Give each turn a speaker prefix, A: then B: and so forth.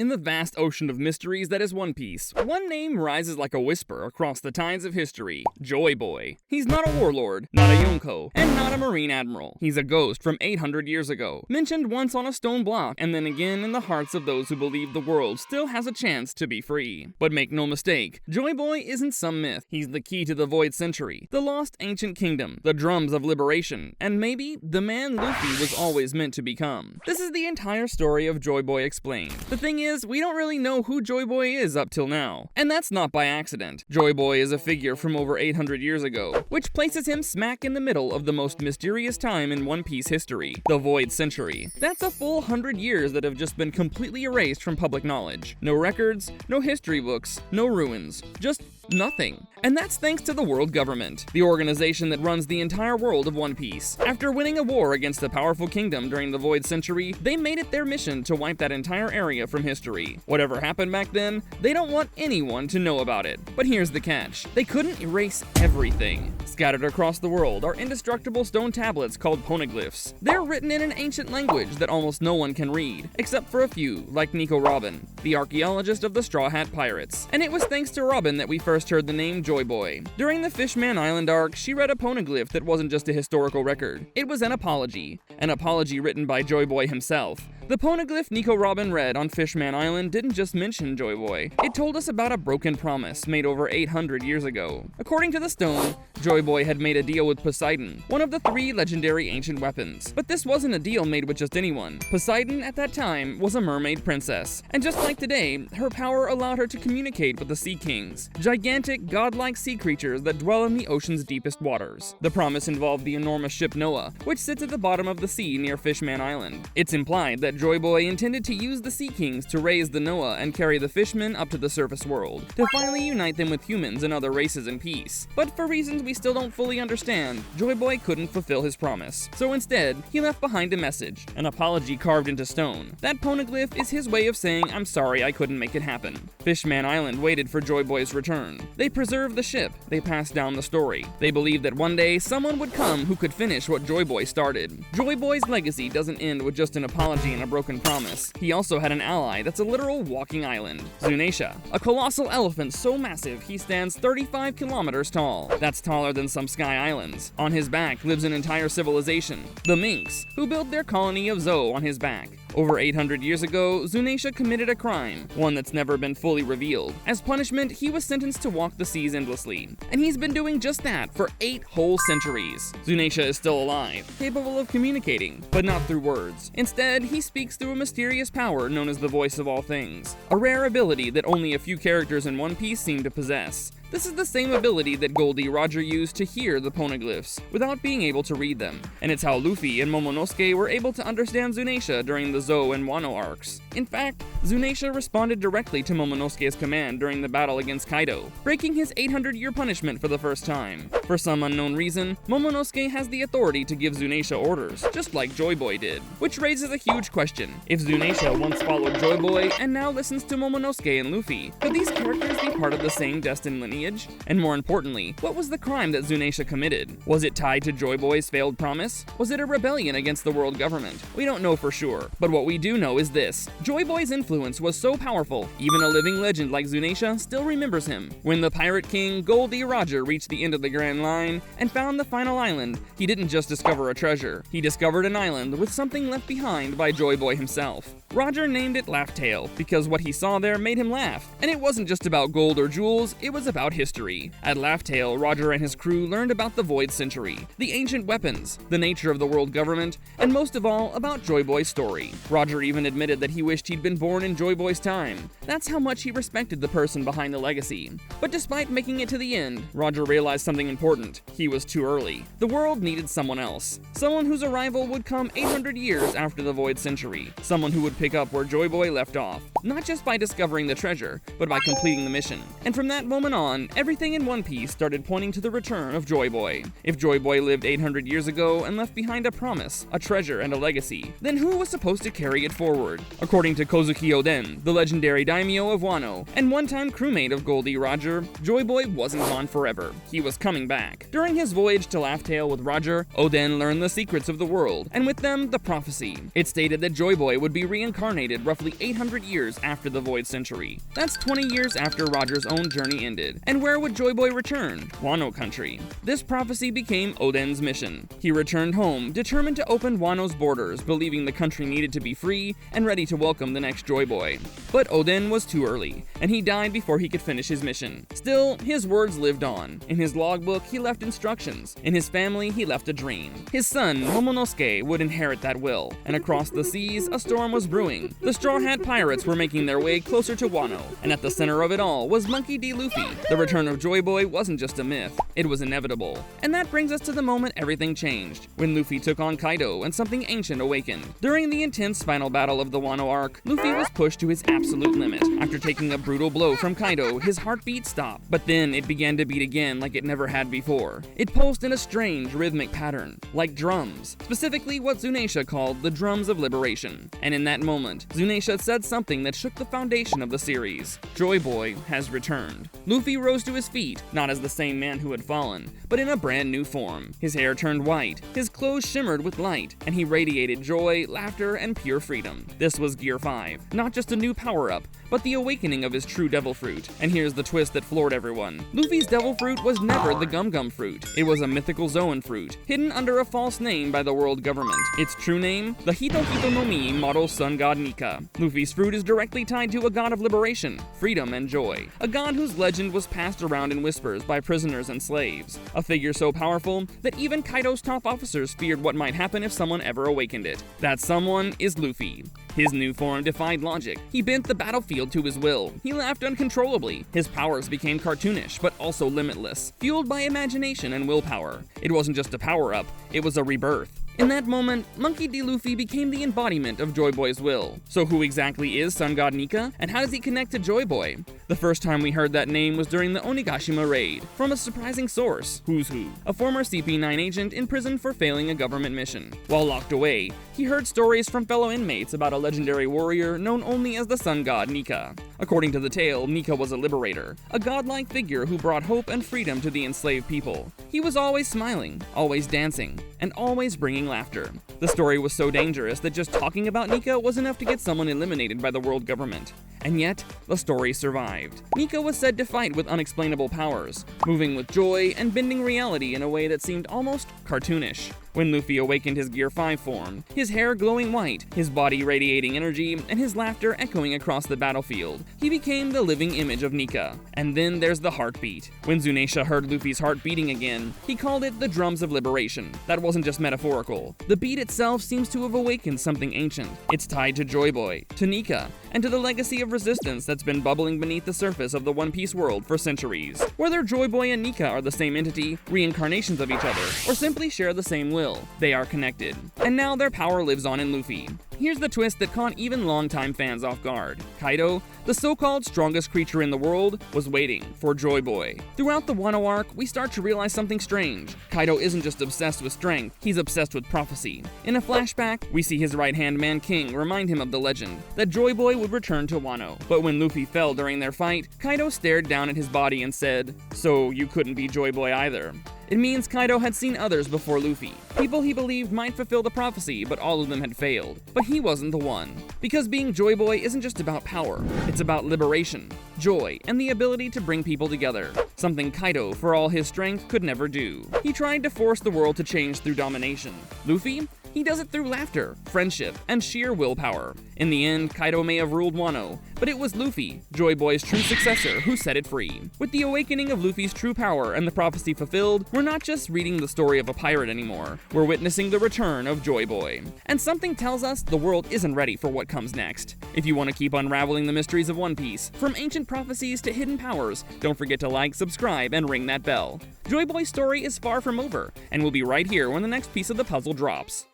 A: In the vast ocean of mysteries that is One Piece, one name rises like a whisper across the tides of history: Joyboy. He's not a warlord, not a Yonko, and not a Marine Admiral. He's a ghost from 800 years ago, mentioned once on a stone block, and then again in the hearts of those who believe the world still has a chance to be free. But make no mistake, Joyboy isn't some myth. He's the key to the Void Century, the lost ancient kingdom, the drums of liberation, and maybe the man Luffy was always meant to become. This is the entire story of Joyboy explained. The thing is, we don't really know who Joyboy is up till now. And that's not by accident. Joyboy is a figure from over 800 years ago, which places him smack in the middle of the most mysterious time in One Piece history, the Void Century. That's a full 100 years that have just been completely erased from public knowledge. No records, no history books, no ruins, just nothing. And that's thanks to the world government, the organization that runs the entire world of One Piece. After winning a war against a powerful kingdom during the Void Century, they made it their mission to wipe that entire area from history. Whatever happened back then, they don't want anyone to know about it. But here's the catch: they couldn't erase everything. Scattered across the world are indestructible stone tablets called poneglyphs. They're written in an ancient language that almost no one can read, except for a few, like Nico Robin, the archaeologist of the Straw Hat Pirates. And it was thanks to Robin that we first heard the name Joyboy. During the Fishman Island arc, she read a poneglyph that wasn't just a historical record. It was an apology written by Joyboy himself. The poneglyph Nico Robin read on Fishman Island didn't just mention Joyboy. It told us about a broken promise made over 800 years ago. According to the stone, Joyboy had made a deal with Poseidon, one of the 3 legendary ancient weapons. But this wasn't a deal made with just anyone. Poseidon, at that time, was a mermaid princess. And just like today, her power allowed her to communicate with the Sea Kings, gigantic, godlike sea creatures that dwell in the ocean's deepest waters. The promise involved the enormous ship Noah, which sits at the bottom of the sea near Fishman Island. It's implied that Joyboy intended to use the Sea Kings to raise the Noah and carry the fishmen up to the surface world, to finally unite them with humans and other races in peace. But for reasons we still don't fully understand, Joyboy couldn't fulfill his promise. So instead, he left behind a message, an apology carved into stone. That poneglyph is his way of saying, "I'm sorry I couldn't make it happen." Fishman Island waited for Joyboy's return. They preserved the ship, they passed down the story. They believed that one day someone would come who could finish what Joyboy started. Joyboy's legacy doesn't end with just an apology and a broken promise. He also had an ally that's a literal walking island: Zunisha, a colossal elephant so massive he stands 35 kilometers tall. That's taller than some sky islands. On his back lives an entire civilization, the Minks, who built their colony of Zou on his back. Over 800 years ago, Zunisha committed a crime, one that's never been fully revealed. As punishment, he was sentenced to walk the seas endlessly. And he's been doing just that for 8 whole centuries. Zunisha is still alive, capable of communicating, but not through words. Instead, he speaks through a mysterious power known as the Voice of All Things, a rare ability that only a few characters in One Piece seem to possess. This is the same ability that Goldie Roger used to hear the poneglyphs, without being able to read them. And it's how Luffy and Momonosuke were able to understand Zunisha during the Zou and Wano arcs. In fact, Zunisha responded directly to Momonosuke's command during the battle against Kaido, breaking his 800-year punishment for the first time. For some unknown reason, Momonosuke has the authority to give Zunisha orders, just like Joyboy did. Which raises a huge question. If Zunisha once followed Joyboy and now listens to Momonosuke and Luffy, could these characters be part of the same destined lineage? And more importantly, what was the crime that Zunisha committed? Was it tied to Joyboy's failed promise? Was it a rebellion against the world government? We don't know for sure, but what we do know is this: Joyboy's influence was so powerful, even a living legend like Zunisha still remembers him. When the Pirate King Goldie Roger reached the end of the Grand Line and found the final island, he didn't just discover a treasure. He discovered an island with something left behind by Joyboy himself. Roger named it Laugh Tale because what he saw there made him laugh. And it wasn't just about gold or jewels, it was about history. At Laugh Tale, Roger and his crew learned about the Void Century, the ancient weapons, the nature of the world government, and most of all, about Joyboy's story. Roger even admitted that he wished he'd been born in Joyboy's time. That's how much he respected the person behind the legacy. But despite making it to the end, Roger realized something important. He was too early. The world needed someone else. Someone whose arrival would come 800 years after the Void Century. Someone who would pick up where Joyboy left off. Not just by discovering the treasure, but by completing the mission. And from that moment on, on, everything in One Piece started pointing to the return of Joyboy. If Joyboy lived 800 years ago and left behind a promise, a treasure, and a legacy, then who was supposed to carry it forward? According to Kozuki Oden, the legendary daimyo of Wano, and one-time crewmate of Goldie Roger, Joyboy wasn't gone forever. He was coming back. During his voyage to Laugh Tale with Roger, Oden learned the secrets of the world, and with them, the prophecy. It stated that Joyboy would be reincarnated roughly 800 years after the Void Century. That's 20 years after Roger's own journey ended. And where would Joyboy return? Wano country. This prophecy became Oden's mission. He returned home, determined to open Wano's borders, believing the country needed to be free and ready to welcome the next Joyboy. But Oden was too early, and he died before he could finish his mission. Still, his words lived on. In his logbook, he left instructions. In his family, he left a dream. His son, Momonosuke, would inherit that will, and across the seas, a storm was brewing. The Straw Hat Pirates were making their way closer to Wano, and at the center of it all was Monkey D. Luffy. The return of Joyboy wasn't just a myth, it was inevitable. And that brings us to the moment everything changed, when Luffy took on Kaido and something ancient awakened. During the intense final battle of the Wano arc, Luffy was pushed to his absolute limit. After taking a brutal blow from Kaido, his heartbeat stopped, but then it began to beat again like it never had before. It pulsed in a strange rhythmic pattern, like drums, specifically what Zunisha called the drums of liberation. And in that moment, Zunisha said something that shook the foundation of the series. Joyboy has returned. Luffy rose to his feet, not as the same man who had fallen, but in a brand new form. His hair turned white, his clothes shimmered with light, and he radiated joy, laughter, and pure freedom. This was Gear 5, not just a new power-up, but the awakening of his true devil fruit. And here's the twist that floored everyone. Luffy's devil fruit was never the Gum Gum fruit. It was a mythical Zoan fruit, hidden under a false name by the world government. Its true name? The Hito Hito no Mi model sun god Nika. Luffy's fruit is directly tied to a god of liberation, freedom, and joy. A god whose legend was passed around in whispers by prisoners and slaves. A figure so powerful that even Kaido's top officers feared what might happen if someone ever awakened it. That someone is Luffy. His new form defied logic. He bent the battlefield to his will. He laughed uncontrollably. His powers became cartoonish, but also limitless, fueled by imagination and willpower. It wasn't just a power-up, it was a rebirth. In that moment, Monkey D. Luffy became the embodiment of Joyboy's will. So who exactly is Sun God Nika, and how does he connect to Joyboy? The first time we heard that name was during the Onigashima raid, from a surprising source, Who's Who, a former CP9 agent imprisoned for failing a government mission. While locked away, he heard stories from fellow inmates about a legendary warrior known only as the Sun God Nika. According to the tale, Nika was a liberator, a godlike figure who brought hope and freedom to the enslaved people. He was always smiling, always dancing, and always bringing laughter. The story was so dangerous that just talking about Nika was enough to get someone eliminated by the world government. And yet, the story survived. Nika was said to fight with unexplainable powers, moving with joy and bending reality in a way that seemed almost cartoonish. When Luffy awakened his Gear 5 form, his hair glowing white, his body radiating energy, and his laughter echoing across the battlefield, he became the living image of Nika. And then there's the heartbeat. When Zunisha heard Luffy's heart beating again, he called it the drums of liberation. That wasn't just metaphorical. The beat itself seems to have awakened something ancient. It's tied to Joyboy, to Nika, and to the legacy of resistance that's been bubbling beneath the surface of the One Piece world for centuries. Whether Joyboy and Nika are the same entity, reincarnations of each other, or simply share the same will, they are connected. And now their power lives on in Luffy. Here's the twist that caught even longtime fans off guard. Kaido, the so-called strongest creature in the world, was waiting for Joyboy. Throughout the Wano arc, we start to realize something strange. Kaido isn't just obsessed with strength, he's obsessed with prophecy. In a flashback, we see his right-hand man King remind him of the legend, that Joyboy would return to Wano. But when Luffy fell during their fight, Kaido stared down at his body and said, "So you couldn't be Joyboy either." It means Kaido had seen others before Luffy. People he believed might fulfill the prophecy, but all of them had failed. But he wasn't the one. Because being Joyboy isn't just about power, it's about liberation, joy, and the ability to bring people together. Something Kaido, for all his strength, could never do. He tried to force the world to change through domination. Luffy? He does it through laughter, friendship, and sheer willpower. In the end, Kaido may have ruled Wano, but it was Luffy, Joyboy's true successor, who set it free. With the awakening of Luffy's true power and the prophecy fulfilled, we're not just reading the story of a pirate anymore, we're witnessing the return of Joyboy. And something tells us the world isn't ready for what comes next. If you want to keep unraveling the mysteries of One Piece, from ancient prophecies to hidden powers, don't forget to like, subscribe, and ring that bell. Joyboy's story is far from over, and we'll be right here when the next piece of the puzzle drops.